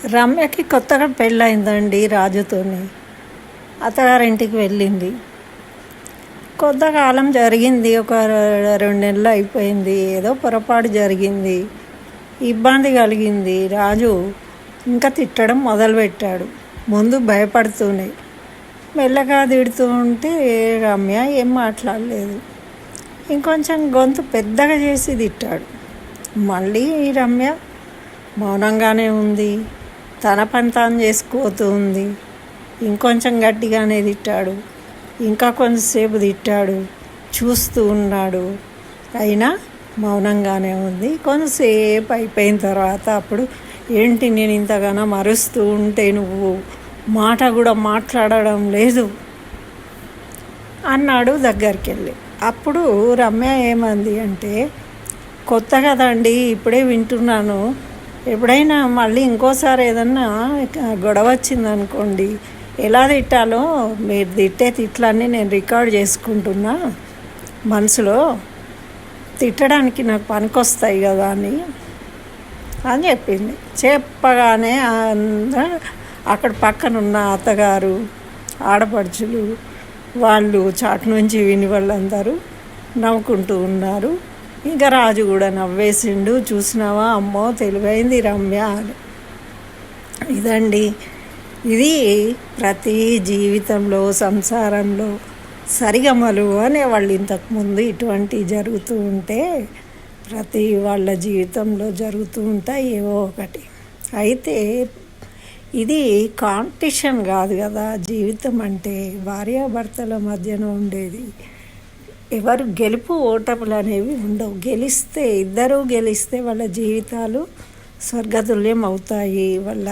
రమ్యకి కొత్తగా పెళ్ళయిందండి రాజుతోని. అత్తగారింటికి వెళ్ళింది. కొంతకాలం జరిగింది, ఒక 2 నెలలు అయిపోయింది. ఏదో పొరపాటు జరిగింది, ఇబ్బంది కలిగింది. రాజు ఇంకా తిట్టడం మొదలుపెట్టాడు. ముందు భయపడుతూనే మెల్లగా తిడుతూ ఉంటే రమ్య ఏం మాట్లాడలేదు. ఇంకొంచెం గొంతు పెద్దగా చేసి తిట్టాడు. మళ్ళీ రమ్య మౌనంగానే ఉంది, తన పని తాను చేసుకుపోతూ ఉంది. ఇంకొంచెం గట్టిగానే తిట్టాడు, ఇంకా కొంతసేపు తిట్టాడు, చూస్తూ ఉన్నాడు. అయినా మౌనంగానే ఉంది. కొంతసేపు అయిపోయిన తర్వాత అప్పుడు, ఏంటి నేను ఇంతగానో మరుస్తూ ఉంటే నువ్వు మాట కూడా మాట్లాడడం లేదు అన్నాడు దగ్గరికి వెళ్ళి. అప్పుడు రమ్య ఏమంది అంటే, కొత్త కదండి, ఇప్పుడే వింటున్నాను. ఎప్పుడైనా మళ్ళీ ఇంకోసారి ఏదన్నా గొడవ వచ్చిందనుకోండి, ఎలా తిట్టాలో మీరు తిట్టే తిట్లన్నీ నేను రికార్డ్ చేసుకుంటున్నా మనసులో, తిట్టడానికి నాకు పనికొస్తాయి కదా అని చెప్పింది. చెప్పగానే అక్కడ పక్కన ఉన్న అత్తగారు, ఆడపడుచులు వాళ్ళు చాటు నుంచి విని వాళ్ళందరూ నవ్వుకుంటూ ఉన్నారు. ఇంకా రాజు కూడా నవ్వేసిండు. చూసినావా, అమ్మో తెలివైంది రమ్య అని. ఇదండి, ఇది ప్రతి జీవితంలో, సంసారంలో సరిగమలు అనేవాళ్ళు. ఇంతకుముందు ఇటువంటివి జరుగుతూ ఉంటే ప్రతి వాళ్ళ జీవితంలో జరుగుతూ ఉంటాయి ఏవో ఒకటి. అయితే ఇది కాంపిటీషన్ కాదు కదా జీవితం అంటే, భార్యాభర్తల మధ్యన ఉండేది. ఎవరు గెలుపు ఓటములు అనేవి ఉండవు. ఇద్దరూ గెలిస్తే వాళ్ళ జీవితాలు స్వర్గతుల్యం అవుతాయి. వాళ్ళ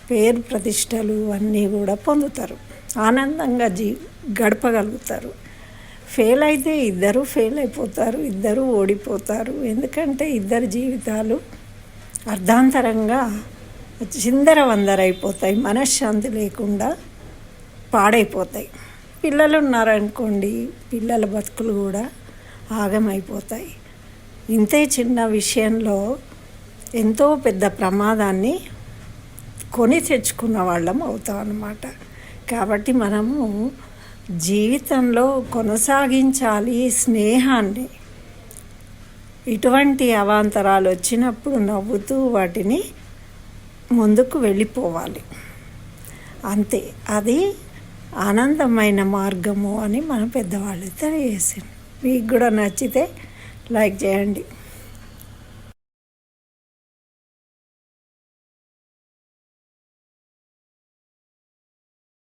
పేరు ప్రతిష్టలు అన్నీ కూడా పొందుతారు, ఆనందంగా గడపగలుగుతారు. ఫెయిల్ అయితే ఇద్దరు ఫెయిల్ అయిపోతారు, ఇద్దరు ఓడిపోతారు. ఎందుకంటే ఇద్దరు జీవితాలు అర్ధాంతరంగా చిందరవందరైపోతాయి, మనశ్శాంతి లేకుండా పాడైపోతాయి. పిల్లలు ఉన్నారనుకోండి, పిల్లల బతుకులు కూడా ఆగమైపోతాయి. ఇంతే చిన్న విషయంలో ఎంతో పెద్ద ప్రమాదాన్ని కొని తెచ్చుకున్న వాళ్ళం అవుతాం అన్నమాట. కాబట్టి మనము జీవితంలో కొనసాగించాలి స్నేహాన్ని. ఇటువంటి అవాంతరాలు వచ్చినప్పుడు నవ్వుతూ వాటిని ముందుకు వెళ్ళిపోవాలి, అంతే. అది ఆనందమైన మార్గము అని మన పెద్దవాళ్ళు తెలియజేసింది. మీకు కూడా నచ్చితే లైక్ చేయండి.